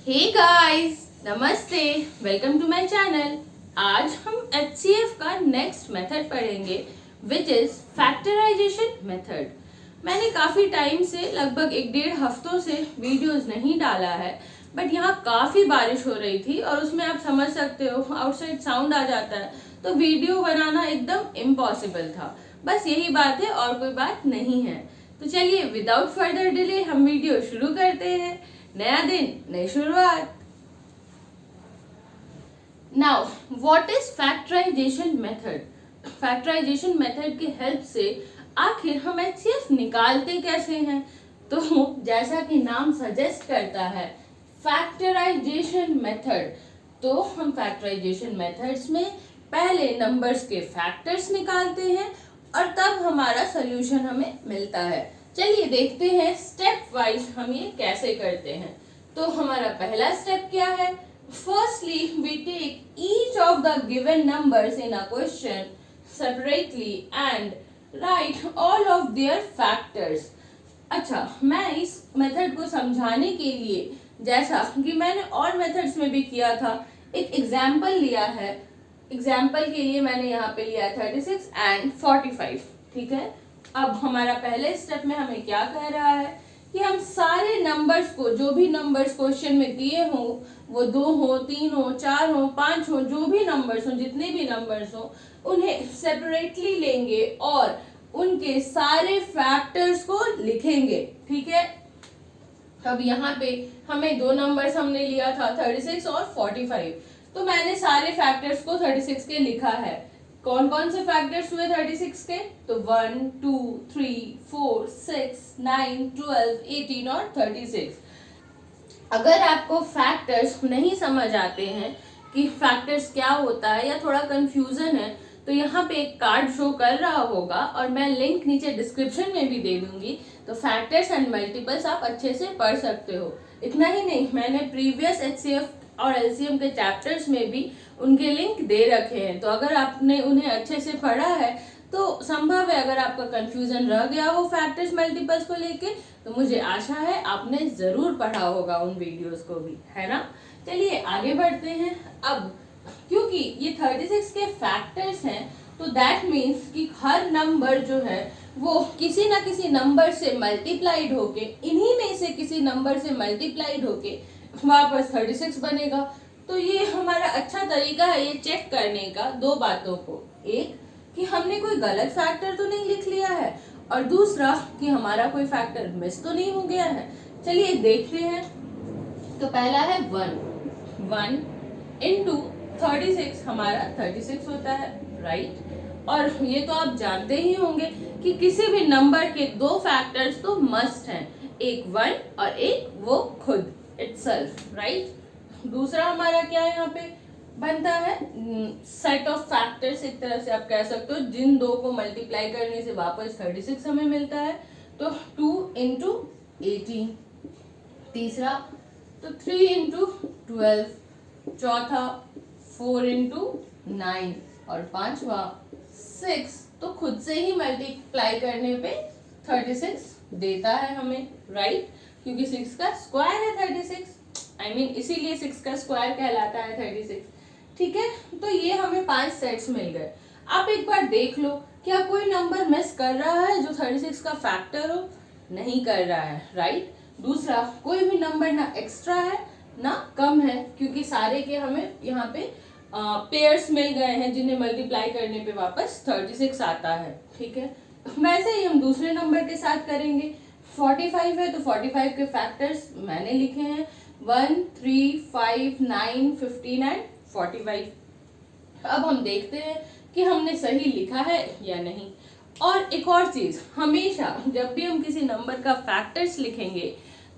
Hey guys, नमस्ते, welcome to my channel. आज हम HCF का नेक्स्ट मेथड पढ़ेंगे विच इज फैक्टराइजेशन मेथड। मैंने काफ़ी टाइम से लगभग 1-1.5 हफ्तों से वीडियोस नहीं डाला है, बट यहाँ काफ़ी बारिश हो रही थी और उसमें आप समझ सकते हो आउटसाइड साउंड आ जाता है, तो वीडियो बनाना एकदम इम्पॉसिबल था। बस यही बात है और कोई बात नहीं है। तो चलिए विदाउट फर्दर डिले हम वीडियो शुरू करते हैं। नया दिन, नई शुरुआत। Now what is factorization method? Factorization method की हेल्प से आखिर हम HCF निकालते कैसे हैं? तो जैसा कि नाम सजेस्ट करता है, फैक्टराइजेशन मेथड, तो हम फैक्टराइजेशन मेथड्स में पहले नंबर्स के फैक्टर्स निकालते हैं और तब हमारा सोल्यूशन हमें मिलता है। चलिए देखते हैं स्टेप वाइज हम ये कैसे करते हैं। तो हमारा पहला स्टेप क्या है? Firstly we take each of the given numbers in a question separately and write all of their factors. अच्छा, मैं इस मेथड को समझाने के लिए, जैसा कि मैंने और मेथड्स में भी किया था, एक एग्जाम्पल लिया है। एग्जाम्पल के लिए मैंने यहाँ पे लिया 36 एंड 45। ठीक है, अब हमारा पहले स्टेप में हमें क्या कह रहा है कि हम सारे नंबर्स को, जो भी नंबर्स क्वेश्चन में दिए हो, वो 2 हो, 3 हो, 4 हो, 5 हो, जो भी नंबर्स हो, जितने भी नंबर्स हो, उन्हें सेपरेटली लेंगे और उनके सारे फैक्टर्स को लिखेंगे। ठीक है, अब यहाँ पे हमें 2 नंबर्स हमने लिया था 36 और 45, तो मैंने सारे फैक्टर्स को 36 के लिखा है। कौन कौन से फैक्टर्स हुए 36 के? तो 1, 2, 3, 4, 6, 9, 12, 18 और 36। अगर आपको फैक्टर्स नहीं समझ आते हैं कि फैक्टर्स क्या होता है या थोड़ा कंफ्यूजन है, तो यहाँ पे एक कार्ड शो कर रहा होगा और मैं लिंक नीचे डिस्क्रिप्शन में भी दे दूंगी, तो फैक्टर्स एंड मल्टीपल्स आप अच्छे से पढ़ सकते हो। इतना ही नहीं, मैंने प्रीवियस HCF और LCM के चैप्टर्स में भी उनके लिंक दे रखे हैं, तो अगर आपने उन्हें अच्छे से पढ़ा है तो संभव है अगर आपका कंफ्यूजन रह गया हो फैक्टर्स मल्टीपल्स को लेके, तो मुझे आशा है आपने जरूर पढ़ा होगा उन वीडियोस को भी, है ना। चलिए आगे बढ़ते हैं। अब क्योंकि ये 36 के फैक्टर्स हैं, तो दैट मीन्स कि हर नंबर जो है वो किसी ना किसी नंबर से मल्टीप्लाइड होके, इन्हीं में से किसी नंबर से मल्टीप्लाइड होके वापस 36 बनेगा। तो ये हमारा अच्छा तरीका है ये चेक करने का 2 बातों को, एक कि हमने कोई गलत फैक्टर तो नहीं लिख लिया है, और दूसरा कि हमारा कोई फैक्टर मिस तो नहीं हो गया है। चलिए देखते हैं। तो पहला है 1 इंटू 36, हमारा 36 होता है, राइट। और ये तो आप जानते ही होंगे कि किसी भी नंबर के 2 फैक्टर्स तो मस्ट हैं, एक 1 और एक वो खुद इटसेल्फ, राइट। दूसरा हमारा क्या है, यहाँ पे बनता है सेट ऑफ फैक्टर्स, एक तरह से आप कह सकते हो, जिन 2 को मल्टीप्लाई करने से वापस 36 हमें मिलता है। तो 2 इंटू 18, तीसरा तो 3 इंटू 12, चौथा 4 इंटू 9 और पांचवा 6। तो खुद से ही मल्टीप्लाई करने पे 36 देता है हमें, राइट, क्योंकि 6 का स्क्वायर है 36, I mean, इसीलिए 6 का स्क्वायर कहलाता है 36। ठीक है, तो ये हमें 5 सेट्स मिल गए। आप एक बार देख लो, क्या कोई नंबर मिस कर रहा है जो 36 का फैक्टर हो? नहीं कर रहा है, राइट। दूसरा, कोई भी नंबर ना एक्स्ट्रा है ना कम है, क्योंकि सारे के हमें यहाँ पे पेयर्स मिल गए हैं जिन्हें मल्टीप्लाई करने पे वापस 36 आता है। ठीक है, वैसे ही हम दूसरे नंबर के साथ करेंगे। 45 है तो 45 के फैक्टर्स मैंने लिखे हैं 1, 3, 5, 9, 15 एंड 45। अब हम देखते हैं कि हमने सही लिखा है या नहीं। और एक और चीज, हमेशा जब भी हम किसी नंबर का फैक्टर्स लिखेंगे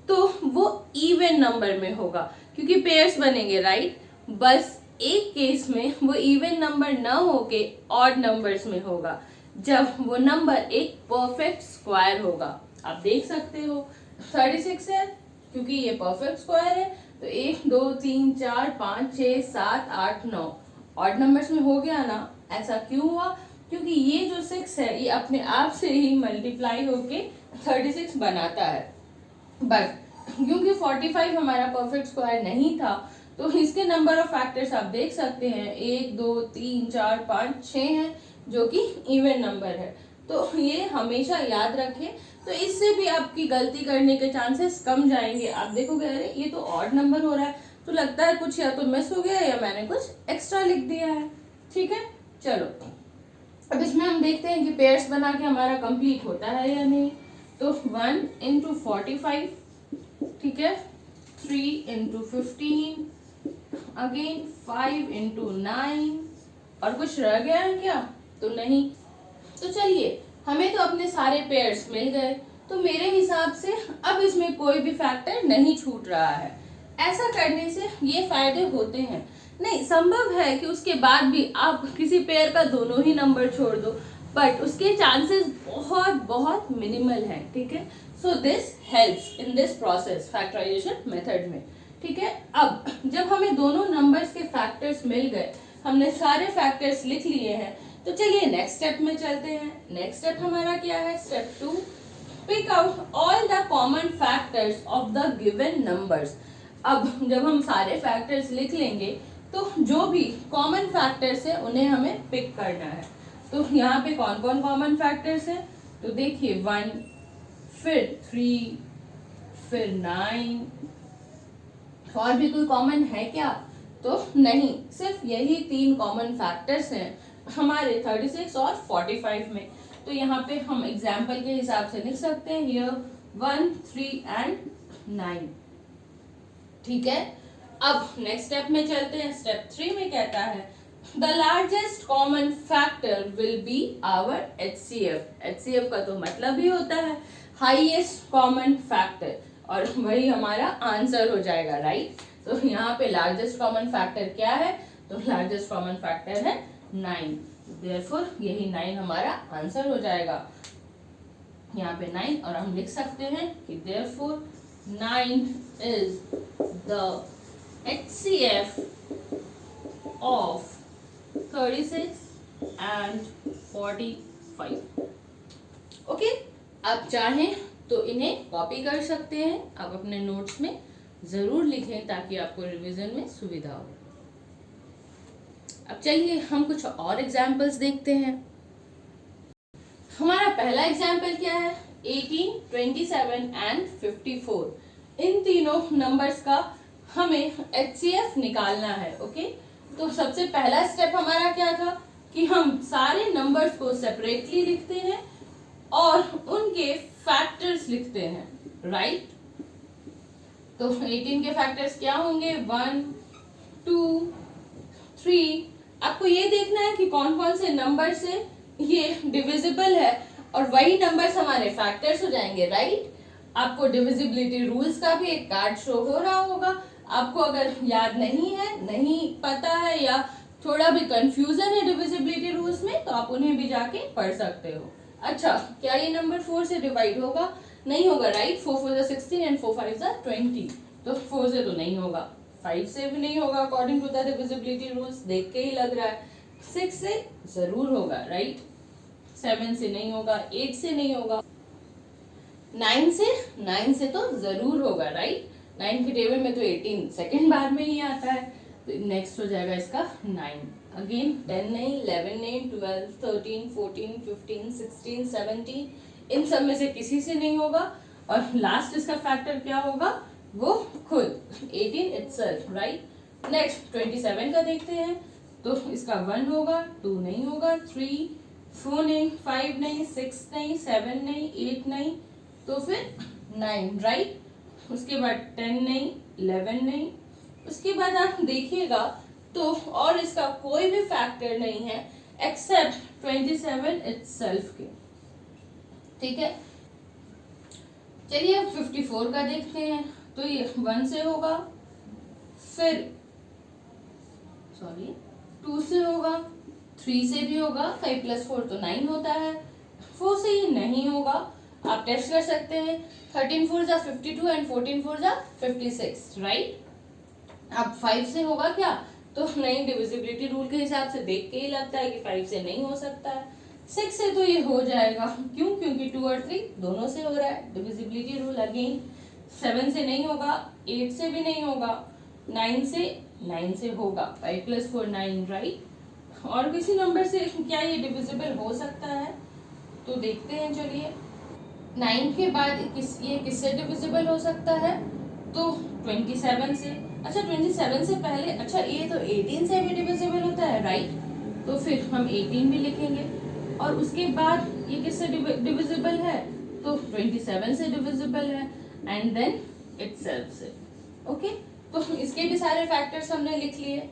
तो वो इवन नंबर में होगा, क्योंकि पेयर्स बनेंगे, राइट। बस एक केस में वो इवन नंबर न होके ऑड नंबर्स में होगा, जब वो नंबर एक परफेक्ट स्क्वायर होगा। आप देख सकते हो 36 है, क्योंकि ये परफेक्ट स्क्वायर है, तो 1, 2, 3, 4, 5, 6, 7, 8, 9 ऑड नंबर्स में हो गया ना। ऐसा क्यों हुआ? क्योंकि ये जो 6 है ये अपने आप से ही मल्टीप्लाई होके 36 बनाता है। बट क्योंकि 45 हमारा परफेक्ट स्क्वायर नहीं था, तो इसके नंबर ऑफ फैक्टर्स आप देख सकते हैं 1 2 3 4 5 6 हैं, जो कि इवन नंबर है। तो ये हमेशा याद रखें, तो इससे भी आपकी गलती करने के चांसेस कम जाएंगे। आप देखोगे अरे ये तो ऑड नंबर हो रहा है, तो लगता है कुछ या तो मिस हो गया या मैंने कुछ एक्स्ट्रा लिख दिया है। ठीक है, चलो अब इसमें हम देखते हैं कि पेयर्स बना के हमारा कंप्लीट होता है या नहीं। तो 1 इंटू 45, ठीक है, 3 इंटू 15, अगेन 5 इंटू 9, और कुछ रह गया है क्या? तो नहीं। तो चलिए, हमें तो अपने सारे पेयर्स मिल गए, तो मेरे हिसाब से अब इसमें कोई भी फैक्टर नहीं छूट रहा है। ऐसा करने से ये फायदे होते हैं। नहीं, संभव है कि उसके बाद भी आप किसी पेयर का दोनों ही नंबर छोड़ दो, बट उसके चांसेस बहुत बहुत मिनिमल है। ठीक है, so this helps in this process factorization method में। ठीक है, अब जब हमें दोनों नंबर्स के फैक्टर्स मिल गए, हमने सारे फैक्टर्स लिख लिए हैं, तो चलिए नेक्स्ट स्टेप में चलते हैं। नेक्स्ट स्टेप हमारा क्या है? Step 2, pick out all the common factors of the given numbers. अब जब हम सारे फैक्टर्स लिख लेंगे, तो जो भी कॉमन फैक्टर्स है उन्हें हमें पिक करना है। तो यहाँ पे कौन कौन कॉमन फैक्टर्स है? तो देखिए 1, फिर 3, फिर 9, और भी कोई कॉमन है क्या? तो नहीं, सिर्फ यही 3 कॉमन फैक्टर्स हैं हमारे 36 और 45 में। तो यहाँ पे हम एग्जाम्पल के हिसाब से लिख सकते हैं हियर 1, 3 एंड 9। ठीक है, अब नेक्स्ट स्टेप में चलते हैं। स्टेप 3 में कहता है the largest common factor will be our HCF। HCF का तो मतलब ही होता है हाईएस्ट कॉमन फैक्टर, और वही हमारा आंसर हो जाएगा, राइट। तो यहाँ पे लार्जेस्ट कॉमन फैक्टर क्या है? तो लार्जेस्ट कॉमन फैक्टर है 9, देयरफॉर यही 9 हमारा आंसर हो जाएगा। यहाँ पे 9, और हम लिख सकते हैं कि therefore 9 is the HCF of 36 and 45। Okay, आप चाहें तो इन्हें कॉपी कर सकते हैं, आप अपने नोट्स में जरूर लिखें ताकि आपको रिवीजन में सुविधा हो। अब चलिए हम कुछ और एग्जाम्पल्स देखते हैं। हमारा पहला एग्जाम्पल क्या है? 18, 27 एंड 54। इन तीनों नंबर्स का हमें HCF निकालना है। ओके, तो सबसे पहला स्टेप हमारा क्या था कि हम सारे नंबर्स को सेपरेटली लिखते हैं और उनके फैक्टर्स लिखते हैं, राइट। तो 18 के फैक्टर्स क्या होंगे? 1, 2, 3। आपको ये देखना है कि कौन कौन से नंबर से ये डिविजिबल है, और वही नंबर्स हमारे फैक्टर्स हो जाएंगे, राइट। आपको डिविजिबिलिटी रूल्स का भी एक कार्ड शो हो रहा होगा। आपको अगर याद नहीं है, नहीं पता है, या थोड़ा भी कंफ्यूजन है डिविजिबिलिटी रूल्स में, तो आप उन्हें भी जाके पढ़ सकते हो। अच्छा, क्या ये नंबर 4 से डिवाइड होगा? नहीं होगा, राइट। 4 4 16 एंड 4 5 20। तो 4 से तो नहीं होगा, 5 से भी नहीं होगा according to the divisibility rules, देख के ही लग रहा है। 6 से जरूर होगा, राइट। 7 से नहीं होगा, 8 से नहीं होगा, 9 से तो जरूर होगा, राइट। 9 के टेबल में तो 18 सेकेंड बार में ही आता है, तो नेक्स्ट हो जाएगा इसका 9। अगेन 10 नहीं, 11 नहीं, 12, 13, 14, 15, 16, 17, इन सब में से किसी से नहीं होगा। और लास्ट इसका फैक्टर क्या होगा? वो खुद 18 itself, राइट। नेक्स्ट 27 का देखते हैं, तो इसका 1 होगा, 2 नहीं होगा, 3, 4 नहीं, 5 नहीं, 6 नहीं, 7 नहीं, 8 नहीं, तो फिर 9, राइट। उसके बाद 10 नहीं, 11 नहीं। उसके बाद आप देखिएगा तो और इसका कोई भी फैक्टर नहीं है एक्सेप्ट 27 itself के। ठीक है, चलिए अब 54 का देखते हैं। तो ये 1 से होगा, फिर 2 से होगा, 3 से भी होगा, 5 + 4 तो 9 होता है। 4 से ये नहीं होगा, आप टेस्ट कर सकते हैं। 13 4 जा 52 एंड 14 4 जा 56, राइट। अब 5 से होगा क्या? तो नहीं, डिविजिबिलिटी रूल के हिसाब से देख के ही लगता है कि 5 से नहीं हो सकता है। 6 से तो ये हो जाएगा, क्यों? क्योंकि 2 और 3 दोनों से हो रहा है, डिविजिबिलिटी रूल अगेन। 7 से नहीं होगा, 8 से भी नहीं होगा, 9 से होगा। 5 + 4 9, राइट। और किसी नंबर से क्या ये डिविजिबल हो सकता है? तो देखते हैं, चलिए। 9 के बाद ये किससे डिविजिबल हो सकता है? तो 27 से। अच्छा 27 से पहले, अच्छा ये तो 18 से भी डिविजिबल होता है, राइट। तो फिर हम 18 भी लिखेंगे। और उसके बाद ये किससे डिविजिबल है? तो 27 से डिविजिबल है, एंड देन इटसेल्फ से। ओके, तो इसके भी सारे फैक्टर्स हमने लिख लिए,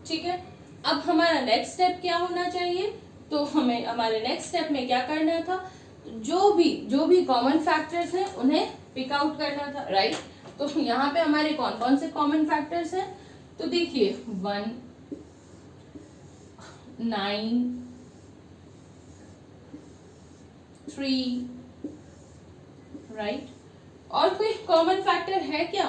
ठीक है। अब हमारा नेक्स्ट स्टेप क्या होना चाहिए? तो हमें हमारे नेक्स्ट स्टेप में क्या करना था? जो भी कॉमन फैक्टर्स हैं उन्हें पिक आउट करना था, राइट। तो यहाँ पे हमारे कौन कौन से कॉमन फैक्टर्स हैं? तो देखिए 1, 9, 3, राइट। और कोई कॉमन फैक्टर है क्या?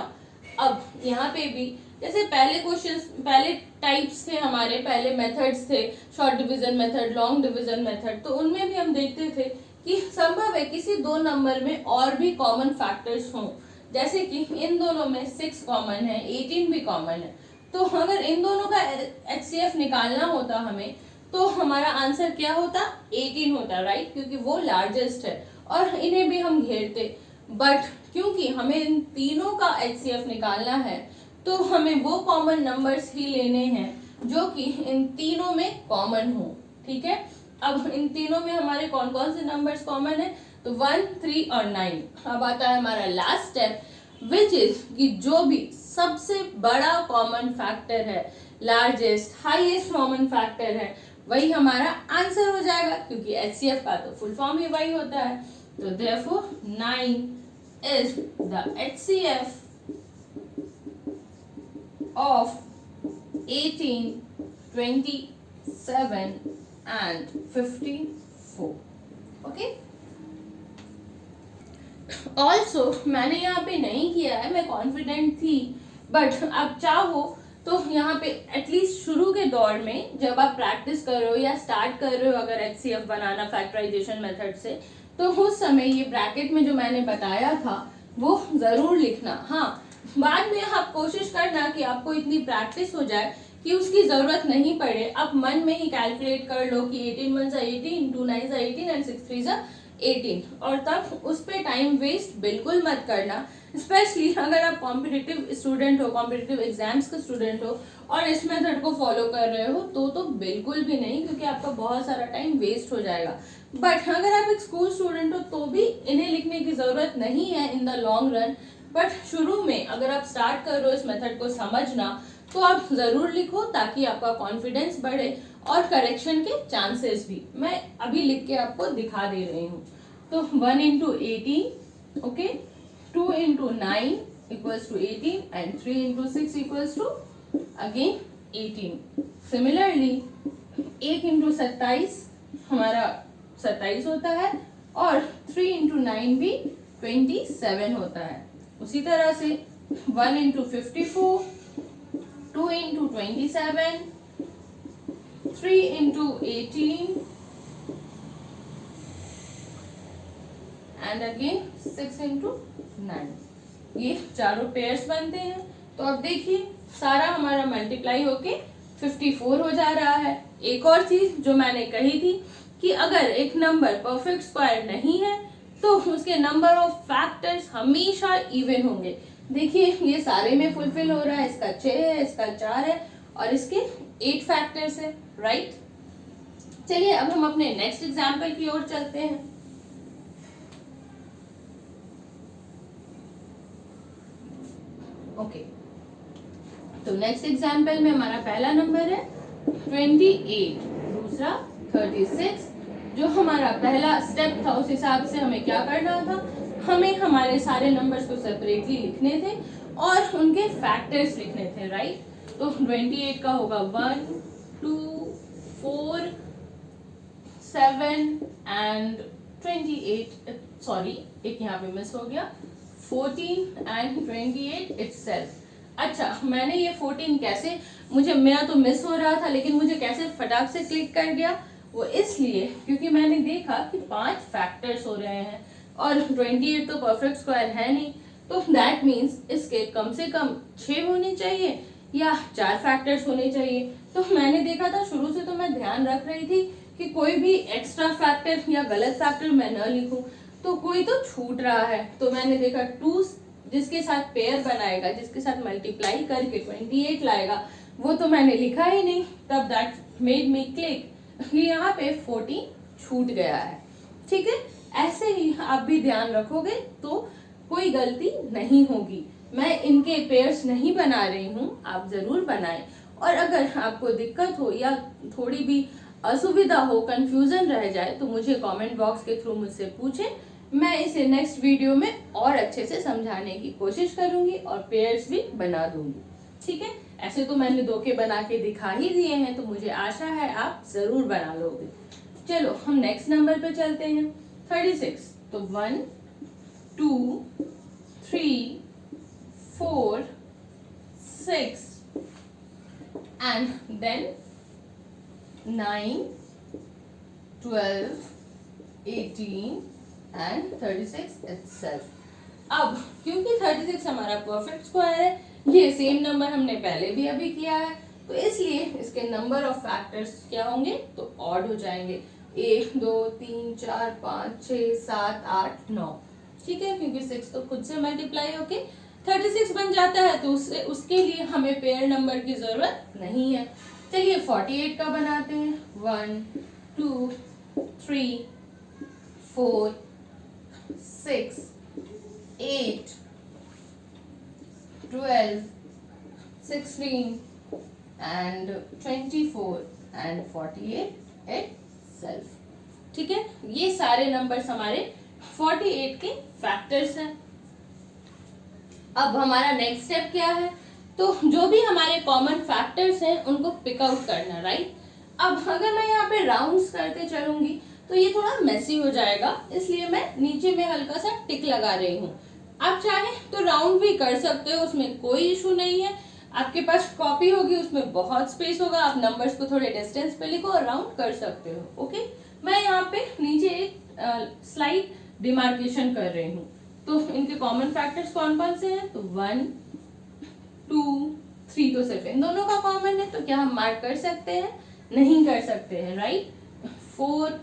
अब यहाँ पे भी जैसे पहले टाइप्स थे हमारे, पहले मेथड्स थे, short division method, long division method, तो उनमें भी हम देखते थे कि संभव है किसी दो नंबर में और भी कॉमन फैक्टर्स हों। जैसे कि इन दोनों में 6 कॉमन है, 18 भी कॉमन है। तो अगर इन दोनों का HCF निकालना होता हमें, तो हमारा आंसर क्या होता? 18 होता, राइट, क्योंकि वो लार्जेस्ट है और इन्हें भी हम घेरते। बट क्योंकि हमें इन तीनों का HCF निकालना है, तो हमें वो कॉमन नंबर्स ही लेने हैं जो कि इन तीनों में कॉमन हो, ठीक है। अब इन तीनों में हमारे कौन कौन से नंबर्स कॉमन है? तो 1, 3 और 9। अब आता है हमारा लास्ट स्टेप, विच इज कि जो भी सबसे बड़ा कॉमन फैक्टर है, लार्जेस्ट हाईएस्ट कॉमन फैक्टर है, वही हमारा आंसर हो जाएगा, क्योंकि HCF का तो फुल फॉर्म ही वही होता है। तो therefore 9 is the HCF of 18, 27 and 54. Okay? Also मैंने यहाँ पे नहीं किया है, मैं कॉन्फिडेंट थी, बट अब चाहो तो यहाँ पे एटलीस्ट शुरू के दौर में जब आप प्रैक्टिस कर रहे हो या स्टार्ट कर रहे हो अगर HCF बनाना फैक्टराइजेशन मेथड से, तो उस समय ये ब्रैकेट में जो मैंने बताया था वो जरूर लिखना। हाँ, बाद में आप कोशिश करना कि आपको इतनी प्रैक्टिस हो जाए कि उसकी जरूरत नहीं पड़े, आप मन में ही कैलकुलेट कर लो कि 18 1 18, 2 9 18 एंड 6 3 18, और तब उस पर टाइम वेस्ट बिल्कुल मत करना। स्पेशली अगर आप कॉम्पिटिटिव स्टूडेंट हो, कॉम्पिटिटिव एग्जाम्स का स्टूडेंट हो और इस मेथड को फॉलो कर रहे हो, तो बिल्कुल भी नहीं, क्योंकि आपका बहुत सारा टाइम वेस्ट हो जाएगा। बट अगर आप एक स्कूल स्टूडेंट हो तो भी इन्हें लिखने की जरूरत नहीं है in the long run. But शुरू में अगर आप स्टार्ट कर रहे हो इस मेथड को समझना, तो आप जरूर लिखो ताकि आपका कॉन्फिडेंस बढ़े और करेक्शन के चांसेस भी। मैं अभी लिख के आपको दिखा दे रही हूँ। तो 1 into 18, okay, 2 into 9 equals to 18 and 3 into 6 equals to again 18. Similarly 1 into 27 हमारा 27 होता है और 3 into 9 भी 27 होता है। उसी तरह से 1 into 54, 2 into 27, 3 into 18 and again 6 into 9। ये चारों पेयर्स बनते हैं। तो अब देखिए सारा हमारा मल्टीप्लाई होके 54 हो जा रहा है। एक और चीज जो मैंने कही थी कि अगर एक नंबर परफेक्ट स्क्वायर नहीं है तो उसके नंबर ऑफ फैक्टर्स हमेशा इवन होंगे। देखिए ये सारे में फुलफिल हो रहा है, इसका 6 है, इसका 4 है और इसके 8 फैक्टर्स है, राइट। चलिए अब हम अपने नेक्स्ट एग्जाम्पल की ओर चलते हैं। ओके, तो नेक्स्ट एग्जाम्पल में हमारा पहला नंबर है 28, दूसरा 36। जो हमारा पहला स्टेप था उस हिसाब से हमें क्या करना था, हमें हमारे सारे नंबर्स को सेपरेटली लिखने थे और उनके फैक्टर्स लिखने थे, राइट। तो 28 का होगा 1 2 4 7 एंड 28, सॉरी एक यहाँ पे मिस हो गया, 14 एंड 28 इटसेल्फ। अच्छा मैंने ये 14 कैसे, मेरा तो मिस हो रहा था लेकिन मुझे कैसे फटाक से क्लिक कर गया, वो इसलिए क्योंकि मैंने देखा कि 5 फैक्टर्स हो रहे हैं और 28 तो परफेक्ट स्क्वायर है नहीं, तो दैट मीन्स इसके कम से कम 6 होने चाहिए या 4 फैक्टर्स होने चाहिए। तो मैंने देखा था शुरू से, तो मैं ध्यान रख रही थी कि कोई भी एक्स्ट्रा फैक्टर या गलत फैक्टर मैं न लिखूं, तो कोई तो छूट रहा है। तो मैंने देखा 2 जिसके साथ पेयर बनाएगा, जिसके साथ मल्टीप्लाई करके 28 लाएगा, वो तो मैंने लिखा ही नहीं। तब दैट मेड मी क्लिक, यहाँ पे 14 छूट गया है। ठीक है, ऐसे ही आप भी ध्यान रखोगे तो कोई गलती नहीं होगी। मैं इनके पेयर्स नहीं बना रही हूँ, आप जरूर बनाएं। और अगर आपको दिक्कत हो या थोड़ी भी असुविधा हो, कंफ्यूजन रह जाए, तो मुझे कमेंट बॉक्स के थ्रू मुझसे पूछें। मैं इसे नेक्स्ट वीडियो में और अच्छे से समझाने की कोशिश करूंगी और पेयर्स भी बना दूंगी। ठीक है, ऐसे तो मैंने 2 के बना के दिखा ही दिए हैं, तो मुझे आशा है आप जरूर बना लोगे। चलो हम नेक्स्ट नंबर पे चलते हैं, 36। तो 1 2 3 4 6 and then 9 12 18 and 36 itself। अब क्योंकि 36 हमारा परफेक्ट स्क्वायर है, ये सेम नंबर हमने पहले भी अभी किया है, तो इसलिए इसके नंबर ऑफ फैक्टर्स क्या होंगे, तो ऑड हो जाएंगे। 1 2 3 4 5 6 7 8 9। ठीक है, क्योंकि 6 तो खुद से मल्टीप्लाई होके 36 बन जाता है, तो उसके लिए हमें पेयर नंबर की जरूरत नहीं है। चलिए 48 का बनाते हैं। 1 2 3 4 6 8 12 16 and 24 and 48 itself। ठीक है, ये सारे नंबर्स हमारे 48 के फैक्टर्स हैं। अब हमारा नेक्स्ट स्टेप क्या है, तो जो भी हमारे कॉमन फैक्टर्स हैं उनको पिक आउट करना, राइट। अब अगर मैं यहाँ पे राउंड्स करते चलूंगी तो ये थोड़ा मेसी हो जाएगा, इसलिए मैं नीचे में हल्का सा टिक लगा रही हूँ। आप चाहें तो राउंड भी कर सकते हो, उसमें कोई इशू नहीं है। आपके पास कॉपी होगी, उसमें बहुत स्पेस होगा, आप नंबर्स को थोड़े डिस्टेंस पे लिखो और राउंड कर सकते हो। ओके, मैं यहाँ पे नीचे एक स्लाइड डिमार्केशन कर रही हूँ। तो इनके कॉमन फैक्टर्स कौन कौन से हैं, तो 1 2 3 तो सिर्फ इन दोनों का कॉमन है, तो क्या हम मार्क कर सकते हैं, नहीं कर सकते हैं, राइट। 4,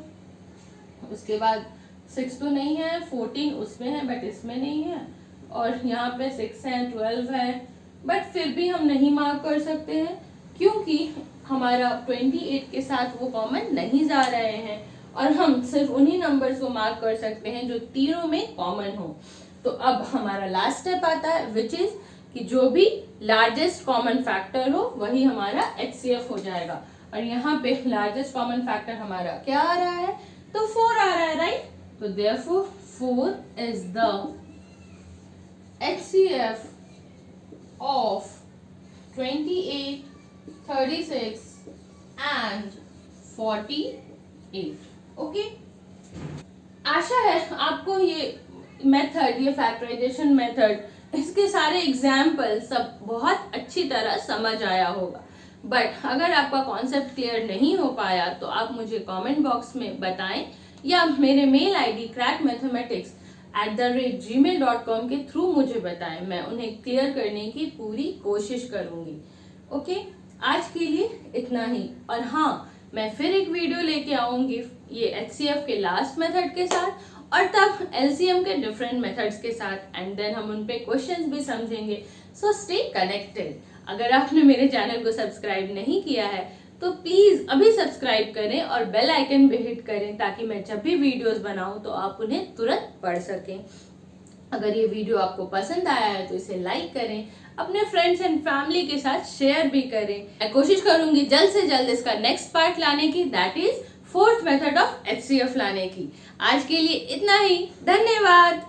उसके बाद 6 तो नहीं है, 14 उसमें है बट इसमें नहीं है, और यहाँ पे 6 है, 12 है, बट फिर भी हम नहीं मार्क कर सकते हैं क्योंकि हमारा 28 के साथ वो कॉमन नहीं जा रहे हैं, और हम सिर्फ उन्हीं नंबर्स को मार्क कर सकते हैं जो तीनों में कॉमन हो। तो अब हमारा लास्ट स्टेप आता है, विच इज कि जो भी लार्जेस्ट कॉमन फैक्टर हो वही हमारा HCF हो जाएगा। और यहाँ पे लार्जेस्ट कॉमन फैक्टर हमारा क्या आ रहा है, तो 4 आ रहा है, राइट। तो therefore 4 is the HCF of 28, 36 and 48। Okay, आशा है आपको ये मेथड, ये फैक्टराइजेशन मेथड, इसके सारे एग्जाम्पल सब बहुत अच्छी तरह समझ आया होगा। बट अगर आपका कॉन्सेप्ट क्लियर नहीं हो पाया तो आप मुझे कमेंट बॉक्स में बताएं या मेरे मेल ID crackmathematics@gmail.com के थ्रू मुझे बताएं, मैं उन्हें क्लियर करने की पूरी कोशिश करूंगी। ओके, आज के लिए इतना ही। और हाँ, मैं फिर एक वीडियो लेके आऊंगी ये HCF के लास्ट मेथड के साथ, और तब LCM के डिफरेंट मेथड्स के साथ, एंड देन हम उन पे क्वेश्चंस भी समझेंगे। So stay connected. अगर आपने मेरे चैनल को सब्सक्राइब नहीं किया है तो प्लीज अभी सब्सक्राइब करें और बेल आइकन भी हिट करें, ताकि मैं जब भी वीडियोस बनाऊं तो आप उन्हें तुरंत पढ़ सकें। अगर ये वीडियो आपको पसंद आया है तो इसे लाइक करें, अपने फ्रेंड्स एंड फैमिली के साथ शेयर भी करें। मैं कोशिश करूंगी जल्द से जल्द इसका नेक्स्ट पार्ट लाने की, that is 4th method of HCF लाने की। आज के लिए इतना ही, धन्यवाद।